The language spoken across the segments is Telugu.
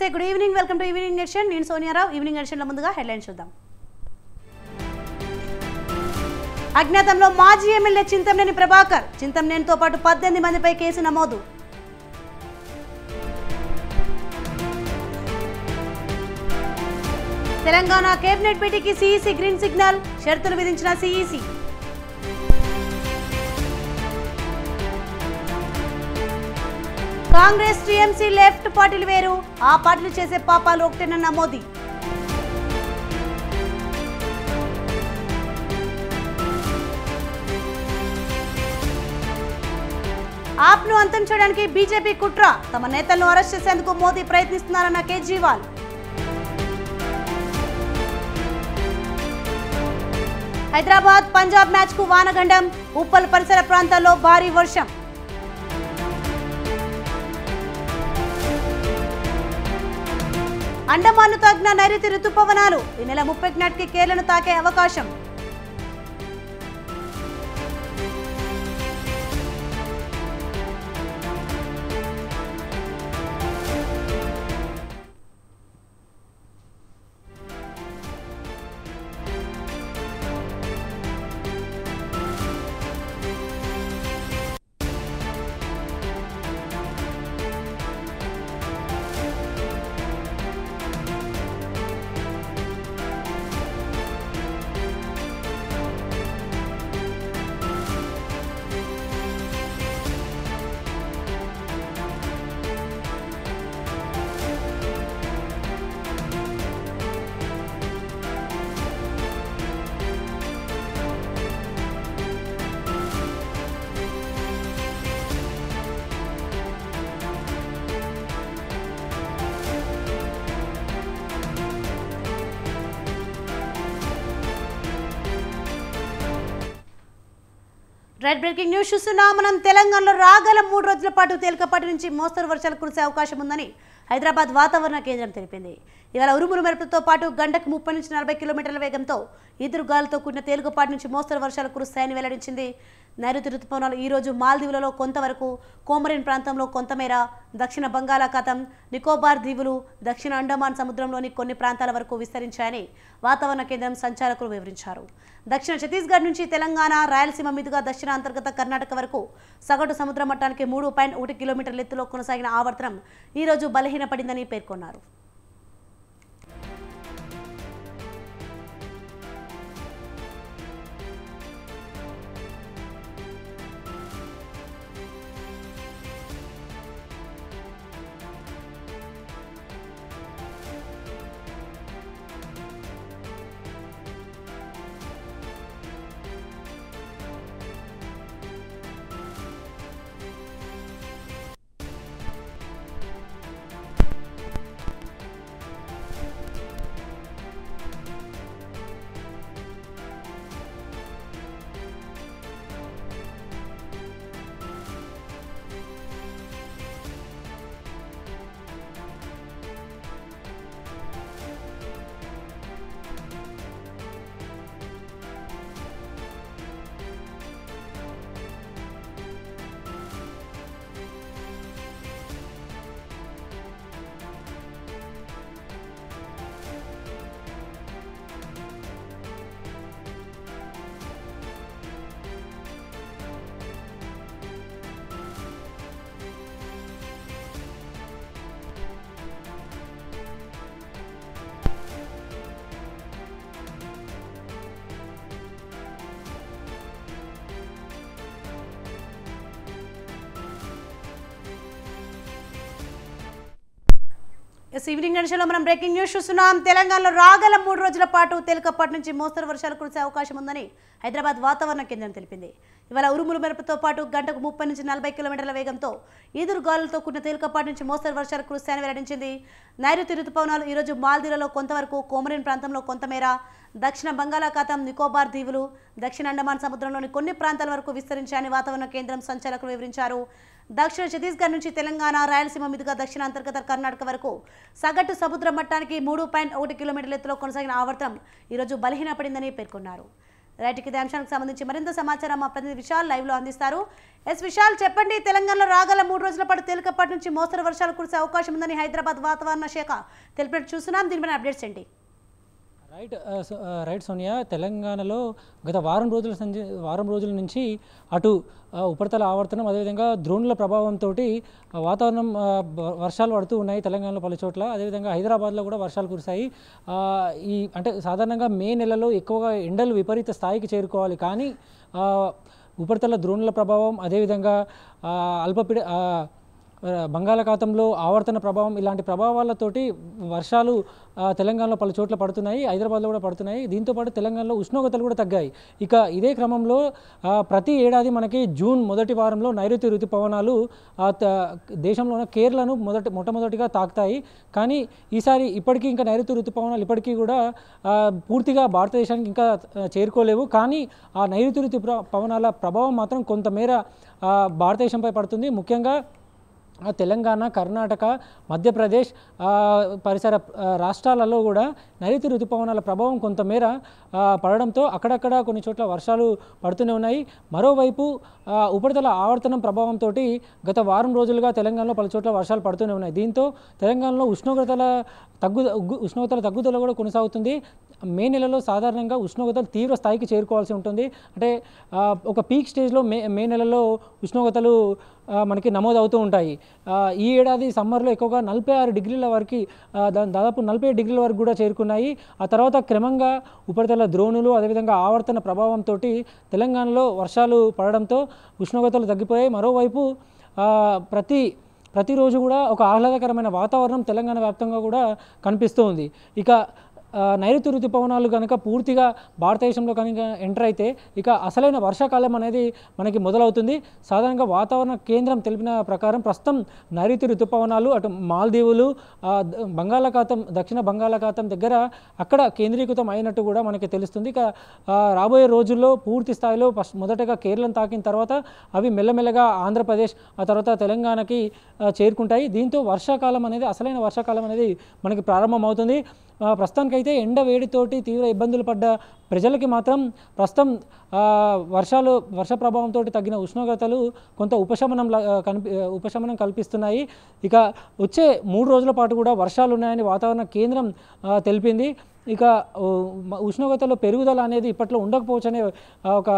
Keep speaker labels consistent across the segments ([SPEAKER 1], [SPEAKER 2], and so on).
[SPEAKER 1] నమస్తే good evening welcome to evening edition నేను సోనియారావు ఈవినింగ్ ఎడిషన్ లో ముందుగా హెడ్లైన్స్ చూద్దాం అజ్ఞాతంలో మాజీ ఎమ్మెల్యే చింతమనేని ప్రభాకర్ చింతమనేనితో పాటు 18 మందిపై కేసు నమోదు తెలంగాణ కేబినెట్ భేటీకి సిఈసి గ్రీన్ సిగ్నల్ షరతులు విధించిన సిఈసి కాంగ్రెస్ టీఎంసీ లెఫ్ట్ పార్టీలు వేరు ఆ పార్టీలు చేసే పాపాలు ఒకటేనన్న మోదీ ఆప్ను అంతం చేయడానికి బీజేపీ కుట్ర తమ నేతలను అరెస్ట్ చేసేందుకు మోదీ ప్రయత్నిస్తున్నారన్న కేజ్రీవాల్ హైదరాబాద్ పంజాబ్ మ్యాచ్ కు వానగండం ఉప్పల్ పరిసర ప్రాంతాల్లో భారీ వర్షం అండమాన్ను తాకిన నైరుతి రుతుపవనాలు ఈ నెల 30 నాటికి కేరళను తాకే అవకాశం రెడ్ బ్రేకింగ్ న్యూస్ చూస్తున్నాం మనం తెలంగాణలో రాగల 3 రోజుల పాటు తేలికపాటి నుంచి మోస్తరు వర్షాలు కురిసే అవకాశం ఉందని హైదరాబాద్ వాతావరణ కేంద్రం తెలిపింది. ఇవాళ ఉరుములు మెరుపులతో పాటు గంటకు 30 నుంచి 40 కిలోమీటర్ల వేగంతో ఈదురుగాలులతో కూడిన తేలికపాటి నుంచి మోస్తరు వర్షాలు కురుస్తాయని వెల్లడించింది. నైరుతి రుతుపవనాలు ఈ రోజు మాల్దీవులలో కొంతవరకు, కోమరిన్ ప్రాంతంలో కొంతమేర, దక్షిణ బంగాళాఖాతం, నికోబార్ దీవులు, దక్షిణ అండమాన్ సముద్రంలోని కొన్ని ప్రాంతాల వరకు విస్తరించాయని వాతావరణ కేంద్రం సంచాలకులు వివరించారు. దక్షిణ ఛత్తీస్గఢ్ నుంచి తెలంగాణ, రాయలసీమ మీదుగా దక్షిణ అంతర్గత కర్ణాటక వరకు సగటు సముద్ర మట్టానికి 3.1 కిలోమీటర్ల ఎత్తులో కొనసాగిన ఆవర్తనం ఈ రోజు బలహీనపడిందని పేర్కొన్నారు. ఈవినింగ్ ఎడిషన్లో మనం బ్రేకింగ్ న్యూస్ చూస్తున్నాం. తెలంగాణలో రాగల 3 రోజుల పాటు తేలికపాటి నుంచి మోస్తరు వర్షాలు కురిసే అవకాశం ఉందని హైదరాబాద్ వాతావరణ కేంద్రం తెలిపింది. ఇవాళ ఉరుములు మెరుపుతో పాటు గంటకు 30 నుంచి 40 కిలోమీటర్ల వేగంతో ఈదురుగాలులతో కూడిన తేలికపాటి నుంచి మోస్తరు వర్షాలు కురుస్తాయని వెల్లడించింది. నైరుతి రుతుపవనాలు ఈరోజు మాల్దీవులలో కొంతవరకు, కోమరిన్ ప్రాంతంలో కొంతమేర, దక్షిణ బంగాళాఖాతం, నికోబార్ దీవులు, దక్షిణ అండమాన్ సముద్రంలోని కొన్ని ప్రాంతాల వరకు విస్తరించాయని వాతావరణ కేంద్రం సంచాలకులు వివరించారు. దక్షిణ ఛత్తీస్గఢ్ నుంచి తెలంగాణ, రాయలసీమ మీదుగా దక్షిణ అంతర్గత కర్ణాటక వరకు సగటు సముద్ర మట్టానికి 3.1 కిలోమీటర్ల ఎత్తులో కొనసాగిన ఆవర్తనం ఈరోజు బలహీనపడిందని పేర్కొన్నారు. రైట్, ఇదే అంశానికి సంబంధించి మరింత సమాచారం మా ప్రతినిధి విశాల్ లైవ్ లో అందిస్తారు. విశాల్, చెప్పండి. తెలంగాణలో రాగల 3 రోజుల పాటు తేలికపాటి నుంచి మోస్తరు వర్షాలు కురిసే అవకాశం ఉందని హైదరాబాద్ వాతావరణ శాఖ తెలిపినట్టు చూస్తున్నాం. దీనిపైన అప్డేట్స్ ఏంటి?
[SPEAKER 2] రైట్ సోనియా, తెలంగాణలో గత వారం రోజుల నుంచి అటు ఉపరితల ఆవర్తనం అదేవిధంగా ద్రోణుల ప్రభావంతో వాతావరణం వర్షాలు పడుతూ ఉన్నాయి తెలంగాణలో పలు చోట్ల. అదేవిధంగా హైదరాబాద్లో కూడా వర్షాలు కురిశాయి. అంటే సాధారణంగా మే నెలలో ఎక్కువగా ఎండలు విపరీత స్థాయికి చేరుకోవాలి, కానీ ఉపరితల ద్రోణుల ప్రభావం అదేవిధంగా బంగాళాఖాతంలో ఆవర్తన ప్రభావం ఇలాంటి ప్రభావాలతోటి వర్షాలు తెలంగాణలో పలు చోట్ల పడుతున్నాయి, హైదరాబాద్లో కూడా పడుతున్నాయి. దీంతోపాటు తెలంగాణలో ఉష్ణోగ్రతలు కూడా తగ్గాయి. ఇక ఇదే క్రమంలో ప్రతి ఏడాది మనకి జూన్ మొదటి వారంలో నైరుతి ఋతుపవనాలు దేశంలోని కేరళను మొట్టమొదటిగా తాకుతాయి. కానీ ఈసారి ఇప్పటికీ ఇంకా నైరుతి ఋతుపవనాలు ఇప్పటికీ కూడా పూర్తిగా భారతదేశానికి ఇంకా చేరుకోలేవు. కానీ ఆ నైరుతి ఋతుపవనాల ప్రభావం మాత్రం కొంతమేర భారతదేశంపై పడుతుంది. ముఖ్యంగా తెలంగాణ, కర్ణాటక, మధ్యప్రదేశ్ పరిసర రాష్ట్రాలలో కూడా నైరుతి ఋతుపవనాల ప్రభావం కొంతమేర పడడంతో అక్కడక్కడ కొన్ని చోట్ల వర్షాలు పడుతూనే ఉన్నాయి. మరోవైపు ఉపరితల ఆవర్తనం ప్రభావంతో గత వారం రోజులుగా తెలంగాణలో పలు చోట్ల వర్షాలు పడుతూనే ఉన్నాయి. దీంతో తెలంగాణలో ఉష్ణోగ్రతల తగ్గుదల కూడా కొనసాగుతుంది. మే నెలలో సాధారణంగా ఉష్ణోగ్రతలు తీవ్ర స్థాయికి చేరుకోవాల్సి ఉంటుంది. అంటే ఒక పీక్ స్టేజ్లో మే నెలలో ఉష్ణోగ్రతలు మనకి నమోదవుతూ ఉంటాయి. ఈ ఏడాది సమ్మర్లో ఎక్కువగా 46 డిగ్రీల వరకు దాదాపు 47 డిగ్రీల వరకు కూడా చేరుకున్నాయి. ఆ తర్వాత క్రమంగా ఉపరితల ద్రోణులు అదేవిధంగా ఆవర్తన ప్రభావంతో తెలంగాణలో వర్షాలు పడడంతో ఉష్ణోగ్రతలు తగ్గిపోయాయి. మరోవైపు ప్రతిరోజు కూడా ఒక ఆహ్లాదకరమైన వాతావరణం తెలంగాణ వ్యాప్తంగా కూడా కనిపిస్తూ ఉంది. ఇక నైరుతి ఋతుపవనాలు కనుక పూర్తిగా భారతదేశంలో కనుక ఎంటర్ అయితే ఇక అసలైన వర్షాకాలం అనేది మనకి మొదలవుతుంది. సాధారణంగా వాతావరణ కేంద్రం తెలిపిన ప్రకారం ప్రస్తుతం నైరుతి ఋతుపవనాలు అటు మాల్దీవులు, దక్షిణ బంగాళాఖాతం దగ్గర అక్కడ కేంద్రీకృతం అయినట్టు కూడా మనకి తెలుస్తుంది. ఇక రాబోయే రోజుల్లో పూర్తి స్థాయిలో మొదటగా కేరళను తాకిన తర్వాత అవి మెల్లమెల్లగా ఆంధ్రప్రదేశ్ ఆ తర్వాత తెలంగాణకి చేరుకుంటాయి. దీంతో అసలైన వర్షాకాలం అనేది మనకి ప్రారంభమవుతుంది. ప్రస్తుతానికైతే ఎండ వేడితోటి తీవ్ర ఇబ్బందులు పడ్డ ప్రజలకి మాత్రం ప్రస్తుతం వర్ష ప్రభావంతో తగ్గిన ఉష్ణోగ్రతలు కొంత ఉపశమనం కల్పిస్తున్నాయి. ఇక వచ్చే 3 రోజుల పాటు కూడా వర్షాలు ఉన్నాయని వాతావరణ కేంద్రం తెలిపింది. ఇక ఉష్ణోగ్రతలో పెరుగుదల అనేది ఇప్పట్లో ఉండకపోవచ్చనే ఒక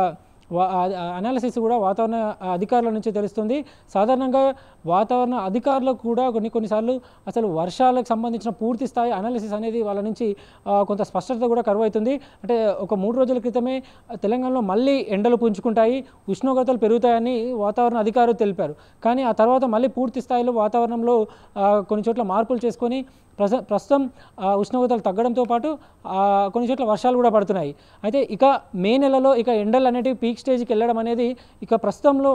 [SPEAKER 2] అనాలిసిస్ కూడా వాతావరణ అధికారుల నుంచి తెలుస్తుంది. సాధారణంగా వాతావరణ అధికారులకు కూడా కొన్నిసార్లు అసలు వర్షాలకు సంబంధించిన పూర్తి స్థాయి అనాలిసిస్ అనేది వాళ్ళ నుంచి కొంత స్పష్టత కూడా కరువవుతుంది. అంటే ఒక 3 రోజుల క్రితమే తెలంగాణలో మళ్ళీ ఎండలు పుంజుకుంటాయి, ఉష్ణోగ్రతలు పెరుగుతాయని వాతావరణ అధికారులు తెలిపారు. కానీ ఆ తర్వాత మళ్ళీ పూర్తి స్థాయిలో వాతావరణంలో కొన్ని చోట్ల మార్పులు చేసుకొని ప్రస్తుతం ఉష్ణోగ్రతలు తగ్గడంతో పాటు కొన్ని చోట్ల వర్షాలు కూడా పడుతున్నాయి. అయితే ఇక మే నెలలో ఇక ఎండలు అనేటివి పీక్ స్టేజ్కి వెళ్ళడం అనేది ఇక ప్రస్తుతంలో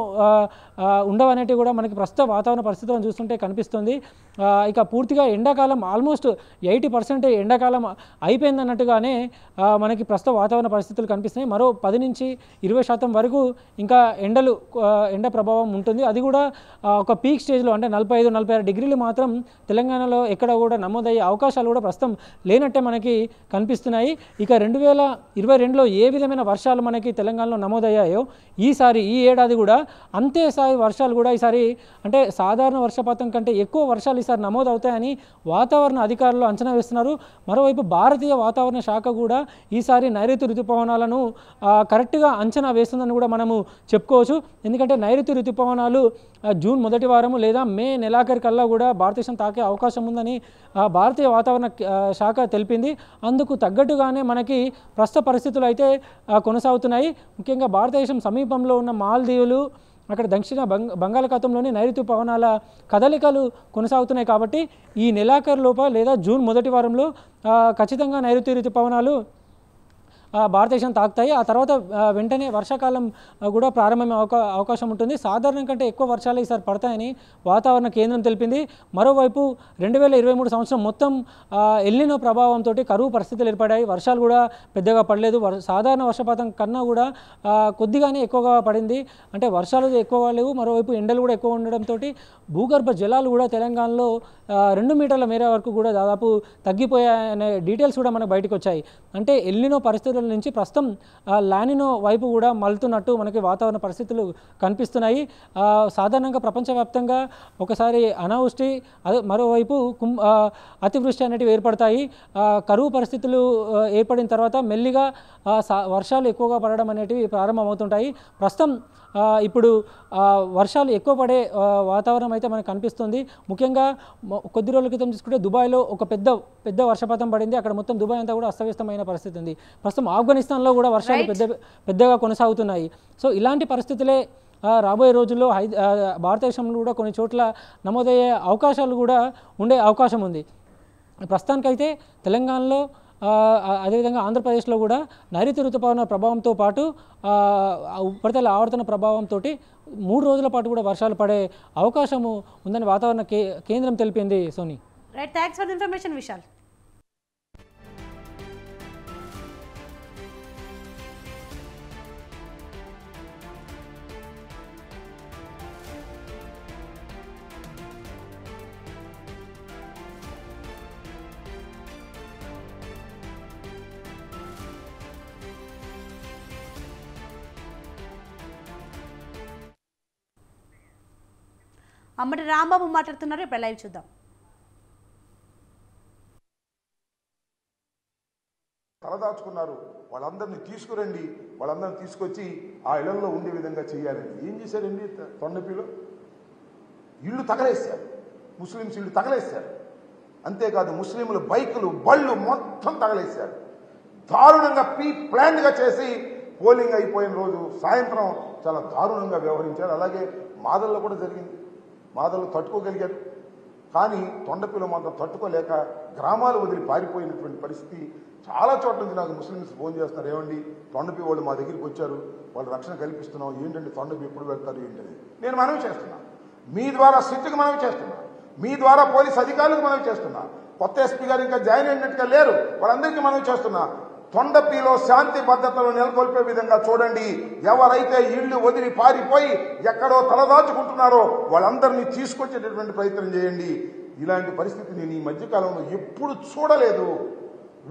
[SPEAKER 2] ఉండవనేటివి కూడా మనకి ప్రస్తుత వాతావరణ పరిస్థితులను చూస్తుంటే కనిపిస్తుంది. ఇక పూర్తిగా ఎండాకాలం ఆల్మోస్ట్ 80% ఎండాకాలం అయిపోయిందన్నట్టుగానే మనకి ప్రస్తుత వాతావరణ పరిస్థితులు కనిపిస్తున్నాయి. మరో 10 నుంచి 20% వరకు ఇంకా ఎండ ప్రభావం ఉంటుంది. అది కూడా ఒక పీక్ స్టేజ్లో అంటే 45-46 డిగ్రీలు మాత్రం తెలంగాణలో ఎక్కడ కూడా నమోదయ్యే అవకాశాలు కూడా ప్రస్తుతం లేనట్టే మనకి కనిపిస్తున్నాయి. ఇక 2022లో ఏ విధమైన వర్షాలు మనకి తెలంగాణలో నమోదయ్యాయో ఈ ఏడాది కూడా అంతే స్థాయి వర్షాలు కూడా ఈసారి అంటే సాధారణ వర్షపాతం కంటే ఎక్కువ వర్షాలు ఈసారి నమోదవుతాయని వాతావరణ అధికారులు అంచనా వేస్తున్నారు. మరోవైపు భారతీయ వాతావరణ శాఖ కూడా ఈసారి నైరుతి ఋతుపవనాలను కరెక్ట్గా అంచనా వేస్తుందని కూడా మనము చెప్పుకోవచ్చు. ఎందుకంటే నైరుతి ఋతుపవనాలు జూన్ మొదటి వారము లేదా మే నెలాఖరి కల్లా కూడా భారతదేశం తాకే అవకాశం ఉందని భారతీయ వాతావరణ శాఖ తెలిపింది. అందుకు తగ్గట్టుగానే మనకి ప్రస్తుత పరిస్థితులు అయితే కొనసాగుతున్నాయి. ముఖ్యంగా భారతదేశం సమీపంలో ఉన్న మాల్దీవులు అక్కడ దక్షిణ బంగాళాఖాతంలోని నైరుతి పవనాల కదలికలు కొనసాగుతున్నాయి. కాబట్టి ఈ నెలాఖరు లోపల లేదా జూన్ మొదటి వారంలో ఖచ్చితంగా నైరుతి ఋతుపవనాలు భారతదేశం తాకుతాయి. ఆ తర్వాత వెంటనే వర్షాకాలం కూడా ప్రారంభమయ్యే అవకాశం ఉంటుంది. సాధారణం కంటే ఎక్కువ వర్షాలు ఈసారి పడతాయని వాతావరణ కేంద్రం తెలిపింది. మరోవైపు 2023 సంవత్సరం మొత్తం ఎల్నినో ప్రభావంతో కరువు పరిస్థితులు ఏర్పడ్డాయి. వర్షాలు కూడా పెద్దగా పడలేదు. సాధారణ వర్షపాతం కన్నా కూడా కొద్దిగానే ఎక్కువగా పడింది. అంటే వర్షాలు ఎక్కువగా లేవు, మరోవైపు ఎండలు కూడా ఎక్కువ ఉండడంతో భూగర్భ జలాలు కూడా తెలంగాణలో 2 మీటర్ల మేర వరకు కూడా దాదాపు తగ్గిపోయాయనే డీటెయిల్స్ కూడా మనకు బయటకు వచ్చాయి. అంటే ఎల్నినో పరిస్థితుల రోజుల నుంచి ప్రస్తుతం లానినో వైపు కూడా మలుతున్నట్టు మనకి వాతావరణ పరిస్థితులు కనిపిస్తున్నాయి. సాధారణంగా ప్రపంచవ్యాప్తంగా ఒకసారి అనావృష్టి మరోవైపు అతివృష్టి అనేటివి ఏర్పడతాయి. కరువు పరిస్థితులు ఏర్పడిన తర్వాత మెల్లిగా వర్షాలు ఎక్కువగా పడడం అనేటివి ప్రారంభమవుతుంటాయి. ప్రస్తుతం ఇప్పుడు వర్షాలు ఎక్కువ పడే వాతావరణం అయితే మనకు కనిపిస్తుంది. ముఖ్యంగా కొద్ది రోజుల క్రితం చూసుకుంటే దుబాయ్లో ఒక పెద్ద వర్షపాతం పడింది. అక్కడ మొత్తం దుబాయ్ అంతా కూడా అస్తవ్యస్తమైన పరిస్థితి ఉంది. ప్రస్తుతం ఆఫ్ఘనిస్తాన్లో కూడా వర్షాలు పెద్దగా కొనసాగుతున్నాయి. సో ఇలాంటి పరిస్థితులే రాబోయే రోజుల్లో భారతదేశంలో కూడా కొన్ని చోట్ల నమోదయ్యే అవకాశాలు కూడా ఉండే అవకాశం ఉంది. ప్రస్తుతానికైతే తెలంగాణలో అదేవిధంగా ఆంధ్రప్రదేశ్లో కూడా నైరుతి ఋతుపవన ప్రభావంతో పాటు ఉపరితల ఆవర్తన ప్రభావంతో 3 రోజుల పాటు కూడా వర్షాలు పడే అవకాశము ఉందని వాతావరణ కేంద్రం తెలిపింది. Soni,
[SPEAKER 1] right, thanks for the information Vishal. అమ్మటి రాంబాబు మాట్లాడుతున్నారు. ఇప్పుడు లైవ్ చూద్దాం.
[SPEAKER 3] తలదాచుకున్నారు. వాళ్ళందరినీ తీసుకురండి, వాళ్ళందరినీ తీసుకొచ్చి ఆ ఇళ్లలో ఉండే విధంగా చేయాలండి. ఏం చేశారండి? తొండపిలో ఇళ్ళు తగలేశారు, ముస్లిమ్స్ ఇళ్ళు తగలేశారు. అంతేకాదు ముస్లింలు బైకులు బళ్ళు మొత్తం తగలేశారు. దారుణంగా ప్లాన్గా చేసి పోలింగ్ అయిపోయిన రోజు సాయంత్రం చాలా దారుణంగా వ్యవహరించారు. అలాగే మాదల్లో కూడా జరిగింది. మాదల్లో తట్టుకోగలిగారు, కానీ తొండపిలో మాత్రం తట్టుకోలేక గ్రామాలు వదిలి పారిపోయినటువంటి పరిస్థితి. చాలా చోట్ల నుంచి నాకు ముస్లిమ్స్ ఫోన్ చేస్తున్నారు, ఏమండి తొండపి వాళ్ళు మా దగ్గరికి వచ్చారు, వాళ్ళు రక్షణ కల్పిస్తున్నాం, ఏంటంటే తొండపి ఎప్పుడు వెళ్తారు ఏంటని. నేను మనవి చేస్తున్నాను, మీ ద్వారా సిట్కి మనవి చేస్తున్నా, మీ ద్వారా పోలీస్ అధికారులకు మనవి చేస్తున్నా, కొత్త ఎస్పీ గారు ఇంకా జాయిన్ అయినట్టుగా లేరు, వాళ్ళందరికీ మనవి చేస్తున్నా. తొండపిలో శాంతి భద్రతలు నెలకొల్పే విధంగా చూడండి. ఎవరైతే ఇళ్లు వదిలి పారిపోయి ఎక్కడో తలదాచుకుంటున్నారో వాళ్ళందరినీ తీసుకొచ్చేటటువంటి ప్రయత్నం చేయండి. ఇలాంటి పరిస్థితి నేను ఈ మధ్యకాలంలో ఎప్పుడు చూడలేదు.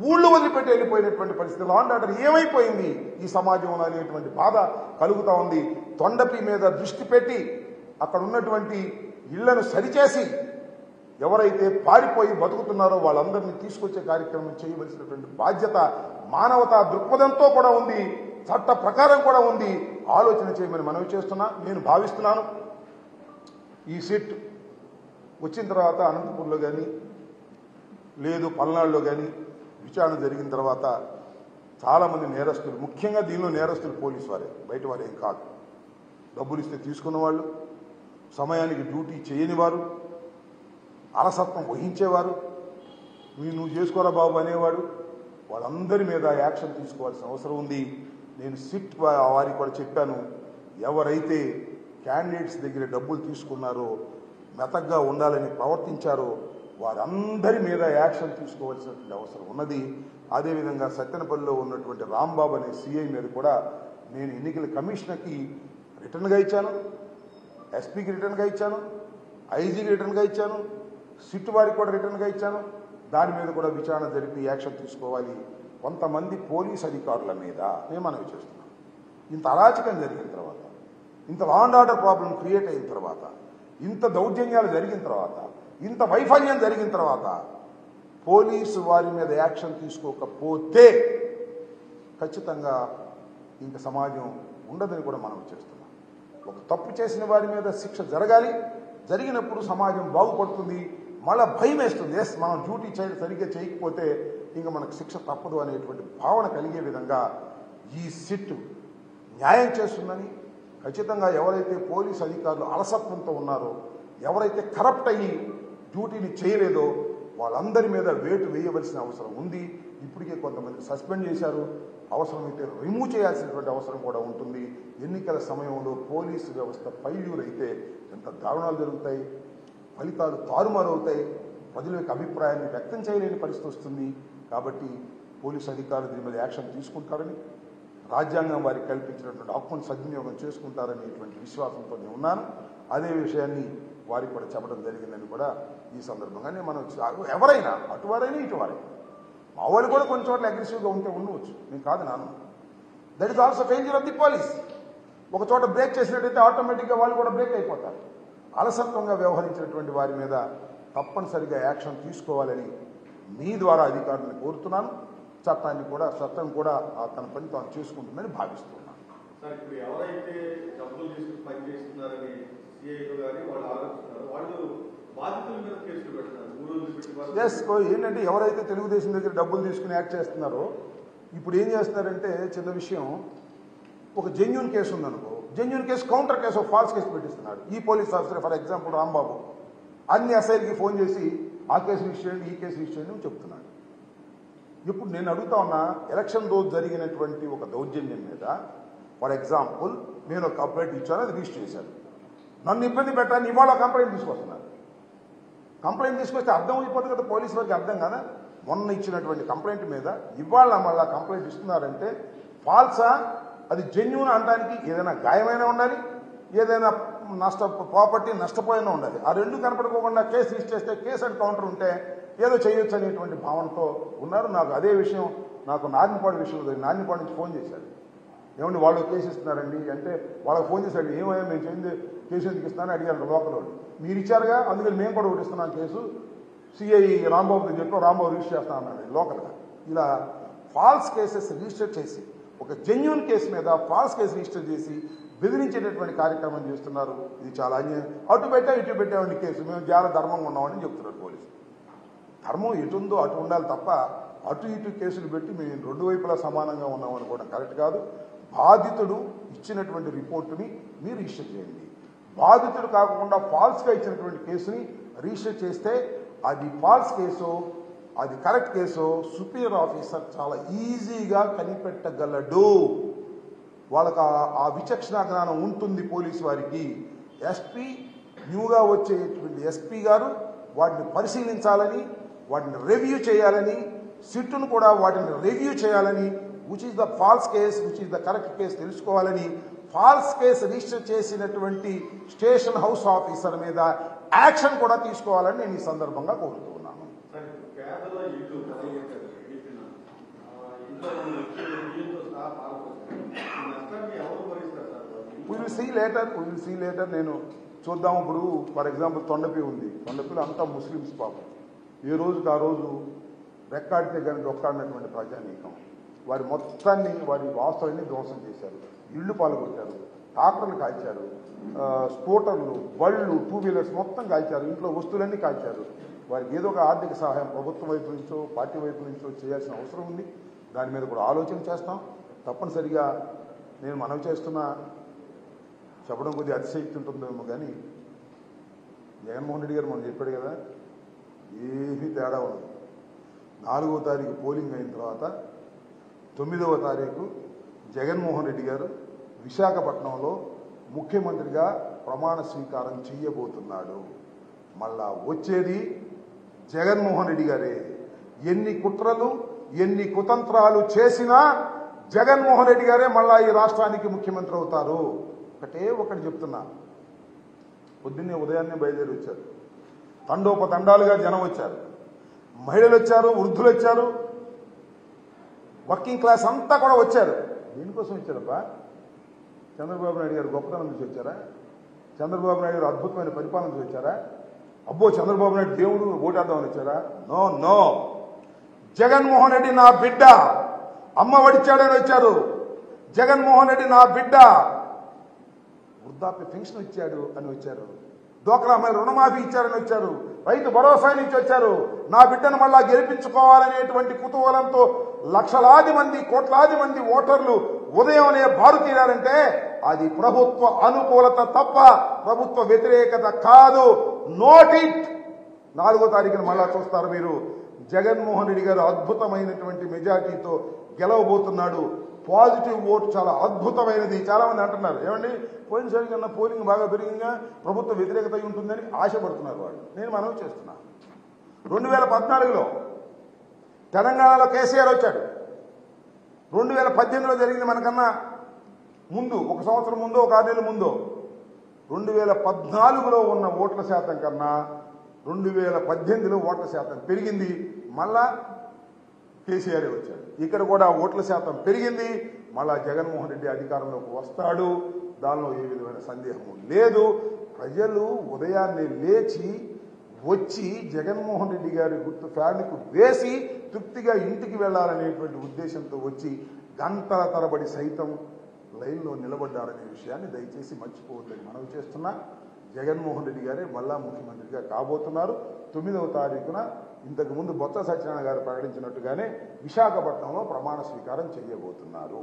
[SPEAKER 3] ఊళ్ళు వదిలిపెట్టి వెళ్ళిపోయినటువంటి పరిస్థితి, లా అండ్ ఆర్డర్ ఏమైపోయింది ఈ సమాజంలో అనేటువంటి బాధ కలుగుతూ ఉంది. తొండపి మీద దృష్టి పెట్టి అక్కడ ఉన్నటువంటి ఇళ్లను సరిచేసి ఎవరైతే పారిపోయి బతుకుతున్నారో వాళ్ళందరినీ తీసుకొచ్చే కార్యక్రమం చేయవలసినటువంటి బాధ్యత మానవతా దృక్పథంతో కూడా ఉంది, చట్ట ప్రకారం కూడా ఉంది. ఆలోచన చేయమని మనవి చేస్తున్నా. నేను భావిస్తున్నాను ఈ సిట్ వచ్చిన తర్వాత అనంతపూర్లో కానీ లేదు పల్నాడులో కానీ విచారణ జరిగిన తర్వాత చాలామంది నేరస్తులు, ముఖ్యంగా దీనిలో నేరస్తులు పోలీసు వారే, బయట వారు ఏం కాదు, డబ్బులు ఇస్తే తీసుకున్న వాళ్ళు, సమయానికి డ్యూటీ చేయని వారు, అలసత్వం వహించేవారు, నువ్వు చేసుకోరా బాబు అనేవాడు, వాళ్ళందరి మీద యాక్షన్ తీసుకోవాల్సిన అవసరం ఉంది. నేను సిట్ వారికి కూడా చెప్పాను, ఎవరైతే క్యాండిడేట్స్ దగ్గర డబ్బులు తీసుకున్నారో, మెతగ్గా ఉండాలని ప్రవర్తించారో వారందరి మీద యాక్షన్ తీసుకోవాల్సినటువంటి అవసరం ఉన్నది. అదేవిధంగా సత్తెనపల్లిలో ఉన్నటువంటి రాంబాబు అనే సిఐ మీద కూడా నేను ఎన్నికల కమిషనర్కి రిటర్న్గా ఇచ్చాను, ఎస్పీకి రిటర్న్గా ఇచ్చాను, ఐజీకి రిటర్న్గా ఇచ్చాను, సిట్ వారికి కూడా రిటర్న్గా ఇచ్చాను. దాని మీద కూడా విచారణ జరిపి యాక్షన్ తీసుకోవాలి. కొంతమంది పోలీస్ అధికారుల మీద నేను మనవి చేస్తున్నాను, ఇంత అరాచకం జరిగిన తర్వాత, ఇంత law and order problem create అయిన తర్వాత, ఇంత దౌర్జన్యాలు జరిగిన తర్వాత, ఇంత వైఫల్యం జరిగిన తర్వాత పోలీసు వారి మీద యాక్షన్ తీసుకోకపోతే ఖచ్చితంగా ఇంక సమాజం ఉండదని కూడా మనం చేస్తున్నాం. ఒక తప్పు చేసిన వారి మీద శిక్ష జరగాలి, జరిగినప్పుడు సమాజం బాగుపడుతుంది. మళ్ళీ భయం వేస్తుంది, ఎస్ మనం డ్యూటీ సరిగ్గా చేయకపోతే ఇంకా మనకు శిక్ష తప్పదు అనేటువంటి భావన కలిగే విధంగా ఈ సిట్ న్యాయం చేస్తుందని, ఖచ్చితంగా ఎవరైతే పోలీసు అధికారులు అలసత్వంతో ఉన్నారో, ఎవరైతే కరప్ట్ అయ్యి డ్యూటీని చేయలేదో వాళ్ళందరి మీద వేటు వేయవలసిన అవసరం ఉంది. ఇప్పటికే కొంతమంది సస్పెండ్ చేశారు, అవసరమైతే రిమూవ్ చేయాల్సినటువంటి అవసరం కూడా ఉంటుంది. ఎన్నికల సమయంలో పోలీసు వ్యవస్థ పైల్యూరైతే ఎంత దారుణాలు జరుగుతాయి, ఫలితాలు తారుమారవుతాయి, ప్రజల యొక్క అభిప్రాయాన్ని వ్యక్తం చేయలేని పరిస్థితి వస్తుంది. కాబట్టి పోలీసు అధికారులు దీని మీద యాక్షన్ తీసుకుంటారని, రాజ్యాంగం వారికి కల్పించినటువంటి హక్కును సద్వినియోగం చేసుకుంటారనేటువంటి విశ్వాసంతో నేను ఉన్నాను. అదే విషయాన్ని వారికి కూడా చెప్పడం జరిగిందని కూడా ఈ సందర్భంగానే మనం ఎవరైనా అటువారైనా ఇటువారైనా మా వాళ్ళు కూడా కొన్ని చోట్ల అగ్రెసివ్గా ఉంటే ఉండవచ్చు, నేను కాదు నాన్న. That is also failure of the police. ఒక చోట బ్రేక్ చేసినట్టయితే ఆటోమేటిక్గా వాళ్ళు కూడా బ్రేక్ అయిపోతారు. అలసత్వంగా వ్యవహరించినటువంటి వారి మీద తప్పనిసరిగా యాక్షన్ తీసుకోవాలని మీ ద్వారా అధికారులను కోరుతున్నాను. చట్టం కూడా తన పని తాను చేసుకుంటుందని భావిస్తున్నాను.
[SPEAKER 4] సార్, ఇప్పుడు ఎవరైతే డబ్బులు తీసుకుని పనిచేస్తున్నారని సిఐలు కానీ వాళ్ళు ఆలోచిస్తున్నారు, వాళ్ళు బాధితుల మీద కేసులు పెడుతున్నారు.
[SPEAKER 3] ఎస్, ఏంటంటే ఎవరైతే తెలుగుదేశం దగ్గర డబ్బులు తీసుకుని యాక్ట్ చేస్తున్నారో ఇప్పుడు ఏం చేస్తున్నారంటే, చిన్న విషయం, ఒక జెన్యూన్ కేసు ఉందనుకో, genuine case counter case false case పెట్టిస్తున్నారు. ఈ police officer for example Rambabu అన్ని ఎస్ఐలకి ఫోన్ చేసి ఆ కేసు రిజిస్టర్ చేయండి, ఈ కేసు రిజిస్టర్ చేయండి అని చెప్తున్నాడు. ఇప్పుడు నేను అడుగుతా ఉన్నా, ఎలక్షన్ రోజు జరిగినటువంటి ఒక దౌర్జన్యం మీద ఫర్ ఎగ్జాంపుల్ నేను ఒక కంప్లైంట్ ఇచ్చాను, అది రిజిస్టర్ చేశాను. నన్ను ఇబ్బంది పెట్టాలని ఇవాళ కంప్లైంట్ తీసుకొస్తున్నారు. కంప్లైంట్ తీసుకొస్తే అర్థం అయిపోతుంది కదా, పోలీసు వారికి అర్థం కదా. మొన్న ఇచ్చినటువంటి కంప్లైంట్ మీద ఇవాళ మళ్ళా కంప్లైంట్ ఇస్తున్నారంటే ఫాల్సా, అది జెన్యూన్ అనడానికి ఏదైనా గాయమైనా ఉండాలి, ఏదైనా ప్రాపర్టీ నష్టపోయినా ఉండాలి. ఆ రెండు కనపడుకోకుండా కేసు రిజిస్టర్ చేస్తే కేసు అండ్ కౌంటర్ ఉంటే ఏదో చేయొచ్చు అనేటువంటి భావనతో ఉన్నారు. నాకు అదే విషయం, నాకు నారాయణపాడు విషయంలో నారాయణపాడు నుంచి ఫోన్ చేశారు. ఏమండి వాళ్ళు కేసు ఇస్తున్నారండి అంటే, వాళ్ళకి ఫోన్ చేశాడు, ఏమయ్యా మేము చేయింది కేసు ఎందుకు ఇస్తానని అడిగారు లోకల్ వాళ్ళు. మీరు ఇచ్చారుగా, అందుకని మేము కూడా ఒకటి ఇస్తున్నాం కేసు, సిఐ రాంబాబుని చెప్పి రాంబాబు రిజిస్టర్ చేస్తా అన్నాడు లోకల్గా. ఇలా ఫాల్స్ కేసెస్ రిజిస్టర్ చేసి, ఒక జెన్యూన్ కేసు మీద ఫాల్స్ కేసు రిజిస్టర్ చేసి బెదిరించేటటువంటి కార్యక్రమం చేస్తున్నారు. ఇది చాలా అన్యాయం. అటు పెట్టామండి కేసు, మేము చాలా ధర్మంగా ఉన్నామని చెప్తున్నారు పోలీసులు. ధర్మం ఎటుందో అటు ఉండాలి తప్ప అటు ఇటు కేసులు పెట్టి మేము రెండు వైపులా సమానంగా ఉన్నామనుకోవడం కరెక్ట్ కాదు. బాధితుడు ఇచ్చినటువంటి రిపోర్టుని మీరు రిజిస్టర్ చేయండి. బాధితుడు కాకుండా ఫాల్స్గా ఇచ్చినటువంటి కేసుని రిజిస్టర్ చేస్తే అది ఫాల్స్ కేసు, అది కరెక్ట్ కేసు సుపీరియర్ ఆఫీసర్ చాలా ఈజీగా కనిపెట్టగలడు. వాళ్ళకి ఆ విచక్షణ జ్ఞానం ఉంటుంది పోలీసు వారికి. ఎస్పీ, న్యూగా వచ్చేటువంటి ఎస్పీ గారు వాటిని పరిశీలించాలని, వాటిని రివ్యూ చేయాలని, సిట్టును కూడా వాటిని రివ్యూ చేయాలని, which is the false case, which is the correct case తెలుసుకోవాలని, ఫాల్స్ కేసు రిజిస్టర్ చేసినటువంటి స్టేషన్ హౌస్ ఆఫీసర్ మీద యాక్షన్ కూడా తీసుకోవాలని నేను ఈ సందర్భంగా కోరుతున్నాను. We will see later. నేను చూద్దాం. ఇప్పుడు ఫర్ ఎగ్జాంపుల్ తొండపి ఉంది, తొండపిలో అంతా ముస్లిమ్స్ పాపం. ఏ రోజుకి ఆ రోజు రెక్కాడితే కానీ డొక్కాడినటువంటి ప్రజానీకం వారి మొత్తాన్ని, వారి వాస్తులన్నీ ధ్వంసం చేశారు, ఇళ్లు పాల్గొట్టారు, ట్రాక్టర్లు కాల్చారు, స్కూటర్లు, బళ్ళు, టూ వీలర్స్ మొత్తం కాల్చారు, ఇంట్లో వస్తువులన్నీ కాల్చారు. వారికి ఏదో ఒక ఆర్థిక సహాయం ప్రభుత్వం వైపు నుంచో పార్టీ వైపు నుంచో చేయాల్సిన అవసరం ఉంది. దాని మీద కూడా ఆలోచన చేస్తాం. తప్పనిసరిగా నేను మనవి చేస్తున్నా, చెప్పడం కొద్దిగా అతిశక్తి ఉంటుందేమో కానీ జగన్మోహన్ రెడ్డి గారు మనం చెప్పాడు కదా, ఏమీ తేడా ఉండదు. 4వ తారీఖు పోలింగ్ అయిన తర్వాత 9వ తారీఖు జగన్మోహన్ రెడ్డి గారు విశాఖపట్నంలో ముఖ్యమంత్రిగా ప్రమాణ స్వీకారం చేయబోతున్నాడు. మళ్ళా వచ్చేది జగన్మోహన్ రెడ్డి గారే. ఎన్ని కుట్రలు, ఎన్ని కుతంత్రాలు చేసినా జగన్మోహన్ రెడ్డి గారే మళ్ళా ఈ రాష్ట్రానికి ముఖ్యమంత్రి అవుతారు. ఒకటి చెప్తున్నా, పొద్దున్నే ఉదయాన్నే బయలుదేరి వచ్చారు, తండోపతండాలుగా జనం వచ్చారు, మహిళలు వచ్చారు, వృద్ధులు వచ్చారు, వర్కింగ్ క్లాస్ అంతా కూడా వచ్చారు. దేనికోసం వచ్చారబ్బా? చంద్రబాబు నాయుడు గారు గొప్పతనం నుంచి వచ్చారా? చంద్రబాబు నాయుడు గారు అద్భుతమైన పరిపాలన నుంచి వచ్చారా? అబ్బో చంద్రబాబు నాయుడు దేవుడు ఓటేద్దామని వచ్చారా? నో. జగన్మోహన్ రెడ్డి నా బిడ్డ, అమ్మ వడిచాడని వచ్చారు. జగన్మోహన్ రెడ్డి నా బిడ్డ, వృద్ధాప్య పెన్షన్ ఇచ్చాడు అని వచ్చారు. డ్వాక్రా మహిళ రుణమాఫీ ఇచ్చారని వచ్చారు. రైతు భరోసా నుంచి వచ్చారు. నా బిడ్డను మళ్ళా గెలిపించుకోవాలనేటువంటి కుతూహలంతో లక్షలాది మంది, కోట్లాది మంది ఓటర్లు ఉదయంనే బారు తీరారంటే అది ప్రభుత్వ అనుకూలత తప్ప ప్రభుత్వ వ్యతిరేకత కాదు. Note it. 4వ తారీఖున మళ్ళా చూస్తారు మీరు. జగన్మోహన్ రెడ్డి గారు అద్భుతమైనటువంటి మెజార్టీతో గెలవబోతున్నాడు. పాజిటివ్ ఓటు చాలా అద్భుతమైనది. చాలా మంది అంటున్నారు, ఏమండి పోయినసారి కన్నా పోలింగ్ బాగా పెరిగిందా, ప్రభుత్వ వ్యతిరేకత ఉంటుందని ఆశపడుతున్నారు వాళ్ళు. నేను మనవి చేస్తున్నా, 2014లో తెలంగాణలో కేసీఆర్ వచ్చాడు. 2018లో జరిగింది మనకన్నా ముందు, 1 సంవత్సరం ముందో 1 6 నెలల ముందో. 2014లో ఉన్న ఓట్ల శాతం కన్నా 2018లో ఓట్ల శాతం పెరిగింది. మళ్ళా కేసీఆర్ వచ్చాడు. ఇక్కడ కూడా ఓట్ల శాతం పెరిగింది. మళ్ళా జగన్మోహన్ రెడ్డి అధికారంలోకి వస్తాడు, దానిలో ఏ విధమైన సందేహము లేదు. ప్రజలు ఉదయాన్నే లేచి వచ్చి జగన్మోహన్ రెడ్డి గారి గుర్తు ఫ్యాన్కు వేసి తృప్తిగా ఇంటికి వెళ్ళాలనేటువంటి ఉద్దేశంతో వచ్చి గంటల తరబడి సైతం లైన్లో నిలబడ్డారనే విషయాన్ని దయచేసి మర్చిపోవద్దని మనవి చేస్తున్నా. జగన్మోహన్ రెడ్డి గారే మళ్ళా ముఖ్యమంత్రిగా కాబోతున్నారు. 9వ తారీఖున ఇంతకుముందు బొత్స సత్యనారాయణ గారు ప్రకటించినట్టుగానే విశాఖపట్నంలో ప్రమాణ స్వీకారం చేయబోతున్నారు.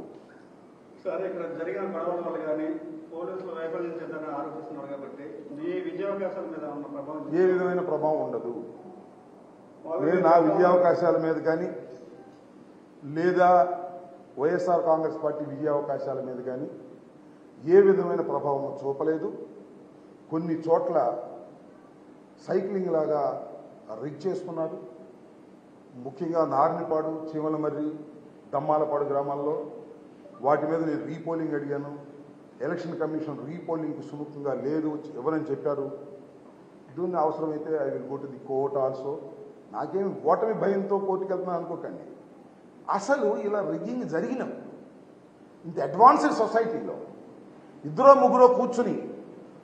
[SPEAKER 4] సరే, ఇక్కడ జరిగిన గొడవల వల్ల కానీ పోలీసులు వైఫల్యం చెందని ఆరోపిస్తున్నారు కాబట్టి మీ విద్యావకాశాల మీద ఉన్న ప్రభావం
[SPEAKER 3] ఏ విధమైన ప్రభావం ఉండదు. నేను నా విద్యావకాశాల మీద కానీ లేదా వైఎస్ఆర్ కాంగ్రెస్ పార్టీ విజయావకాశాల మీద కానీ ఏ విధమైన ప్రభావం చూపలేదు. కొన్ని చోట్ల సైక్లింగ్ లాగా రిగ్ చేసుకున్నారు. ముఖ్యంగా నార్నిపాడు, చీమలమర్రి, దమ్మాలపాడు గ్రామాల్లో వాటి మీద నేను రీపోలింగ్ అడిగాను. ఎలక్షన్ కమిషన్ రీపోలింగ్కి సుముఖంగా లేదు ఎవరని చెప్పారు. దీన్ని అవసరమైతే I will go to the court also. నాకేమి ఓటమి భయంతో కోర్టుకు వెళ్తున్నాను అనుకోకండి. అసలు ఇలా రిగ్గింగ్ జరిగినప్పుడు ఇంత అడ్వాన్స్డ్ సొసైటీలో ఇద్దరో ముగ్గురో కూర్చుని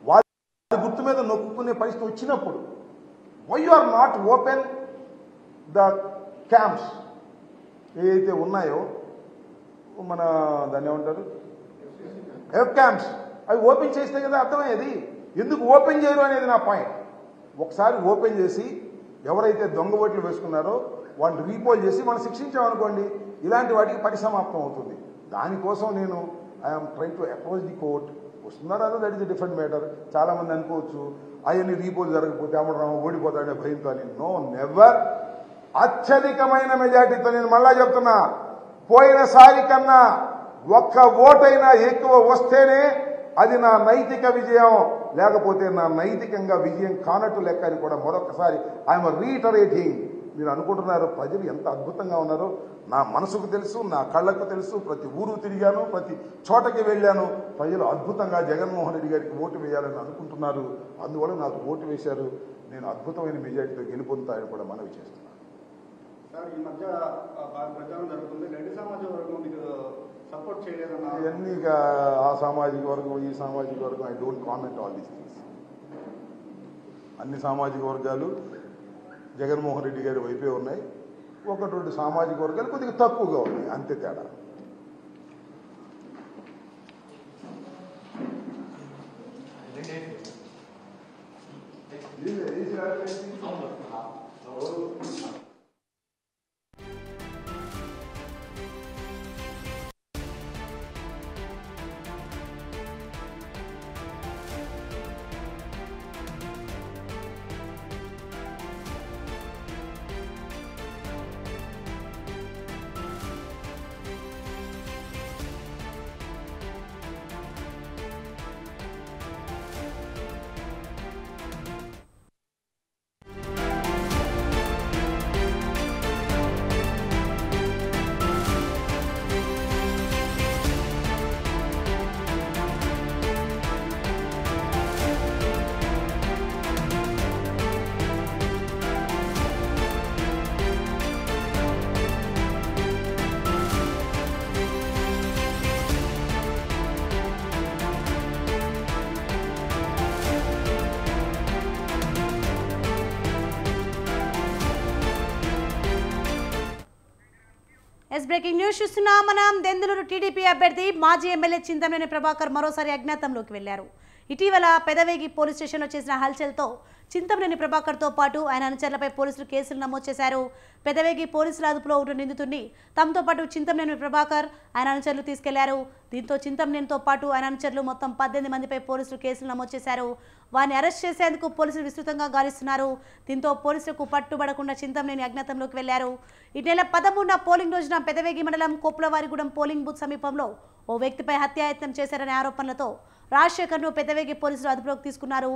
[SPEAKER 3] వాళ్ళ గుర్తు మీద నొక్కునే పరిస్థితి వచ్చినప్పుడు why you are not open the camps ఏవైతే ఉన్నాయో, మన దాన్ని ఏమంటారు, ఎఫ్ క్యాంప్స్, అవి ఓపెన్ చేస్తే కదా అర్థమయ్యేది. ఎందుకు ఓపెన్ చేయరు అనేది నా పాయింట్. ఒకసారి ఓపెన్ చేసి ఎవరైతే దొంగ ఓట్లు వేసుకున్నారో వాళ్ళని రీపోల్ చేసి మనం శిక్షించామనుకోండి, ఇలాంటి వాటికి పరిసమాప్తం అవుతుంది. దానికోసం నేను I'm trying to approach the court. వస్తున్నారా that is a different matter. చాలామంది అనుకోవచ్చు అవన్నీ రీపోల్ జరగకపోతే అమరరావు ఓడిపోతాడనే భయంతో అని. No, never. అత్యధికమైన మెజార్టీతో నేను మళ్ళా చెప్తున్నా, పోయినసారి కన్నా ఒక్క ఓటైనా ఎక్కువ వస్తేనే అది నా నైతిక విజయం, లేకపోతే నా నైతికంగా విజయం కానట్టు లెక్క అని కూడా మరొకసారి ఐఎమ్ రీటరేటింగ్. మీరు అనుకుంటున్నారు ప్రజలు ఎంత అద్భుతంగా ఉన్నారో. నా మనసుకు తెలుసు, నా కళ్ళకు తెలుసు. ప్రతి ఊరు తిరిగాను, ప్రతి చోటకి వెళ్ళాను. ప్రజలు అద్భుతంగా జగన్మోహన్ రెడ్డి గారికి ఓటు వేయాలని అనుకుంటున్నారు. అందువల్ల నాకు ఓటు వేశారు. నేను అద్భుతమైన మెజార్టీతో గెలుపొందుతాయని కూడా మనవి చేస్తున్నాను.
[SPEAKER 4] సార్, ఈ మధ్య ప్రచారం జరుగుతుంది, రెడ్డి సామాజిక వర్గం మీకు సపోర్ట్ చేయలేదన్న.
[SPEAKER 3] ఇవన్నీ ఆ సామాజిక వర్గం, ఈ సామాజిక వర్గం, I don't comment all these things. అన్ని సామాజిక వర్గాలు జగన్మోహన్ రెడ్డి గారి వైపే ఉన్నాయి. ఒకటి రెండు సామాజిక వర్గాలు కొద్దిగా తక్కువగా ఉన్నాయి, అంతే తేడా.
[SPEAKER 1] బ్రేకింగ్ న్యూస్ చూస్తున్నాం మనం. దెందులూరు టీడీపీ అభ్యర్థి మాజీ ఎమ్మెల్యే చింతమనేని ప్రభాకర్ మరోసారి అజ్ఞాతంలోకి వెళ్లారు. ఇటీవల పెదవేగి పోలీస్ స్టేషన్లో చేసిన హల్చల్తో చింతమనేని ప్రభాకర్తో పాటు ఆయన అనుచరులపై పోలీసులు కేసులు నమోదు చేశారు. పెదవేగి పోలీసుల అదుపులో ఉన్న నిందితుడిని తమతో పాటు చింతమనేని ప్రభాకర్ ఆయన అనుచరులు తీసుకెళ్లారు. దీంతో చింతమనేనితో పాటు ఆయన అనుచరులు మొత్తం 18 మందిపై పోలీసులు కేసులు నమోదు చేశారు. వారిని అరెస్ట్ చేసేందుకు పోలీసులు విస్తృతంగా గాలిస్తున్నారు. దీంతో పోలీసులకు పట్టుబడకుండా చింతమనేని అజ్ఞాతంలోకి వెళ్లారు. ఈ నెల 13న పోలింగ్ రోజున పెదవేగి మండలం కోప్లవారిగూడెం పోలింగ్ బూత్ సమీపంలో ఓ వ్యక్తిపై హత్యాయత్నం చేశారనే ఆరోపణలతో రాజశేఖర్ను పెద్దవేగి పోలీసులు అదుపులోకి తీసుకున్నారు.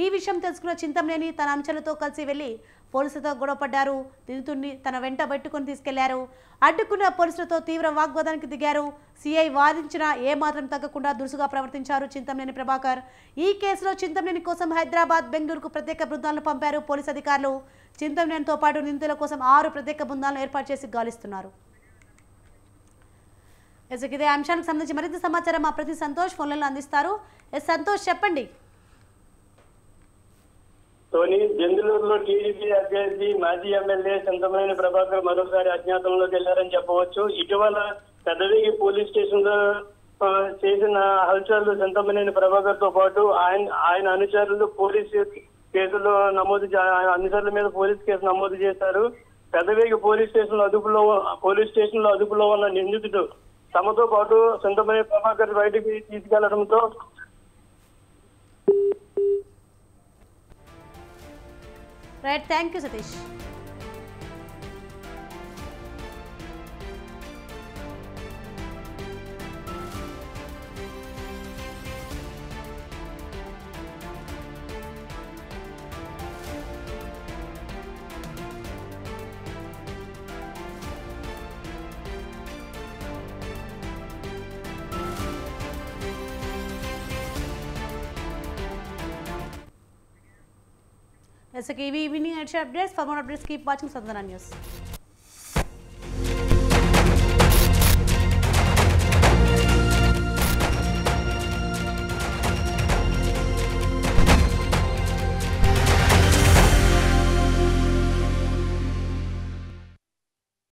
[SPEAKER 1] ఈ విషయం తెలుసుకున్న చింతమనేని తన అనుచరులతో కలిసి వెళ్లి పోలీసులతో గొడవపడ్డారు. నిందితుడిని తన వెంట పెట్టుకుని తీసుకెళ్లారు. అడ్డుకున్న పోలీసులతో తీవ్ర వాగ్వాదానికి దిగారు. సిఐ వాదించినా ఏమాత్రం తగ్గకుండా దురుసుగా ప్రవర్తించారు చింతమనేని ప్రభాకర్. ఈ కేసులో చింతమనేని కోసం హైదరాబాద్, బెంగళూరుకు ప్రత్యేక బృందాలను పంపారు పోలీసు అధికారులు. చింతమనేనితో పాటు నిందితుల కోసం 6 ప్రత్యేక బృందాలను ఏర్పాటు చేసి గాలిస్తున్నారు. ఇదే అంశానికి సంబంధించి మరింత సమాచారం మా ప్రతి సంతోష్ ఫోన్లలో అందిస్తారు. సంతోష్, చెప్పండి.
[SPEAKER 5] బెంగళూరులో టీడీపీ అభ్యర్థి మాజీ ఎమ్మెల్యే చింతమనేని ప్రభాకర్ మరోసారి అజ్ఞాతంలోకి వెళ్లారని చెప్పవచ్చు. ఇటీవల పెద్దవేగి పోలీస్ స్టేషన్ లో చేసిన హల్చల్ చింతమనేని ప్రభాకర్ తో పాటు ఆయన అనుచరులు పోలీసు కేసులో అనుచరుల మీద పోలీసు కేసు నమోదు చేశారు. పెద్దవేగి పోలీస్ స్టేషన్ లో అదుపులో ఉన్న నిందితుడు తమతో పాటు చింతమనేని ప్రభాకర్ బయటికి తీసుకెళ్లడంతో
[SPEAKER 1] right, thank you Satish. Yes, okay, we need updates. For more updates, keep watching Sandhana News.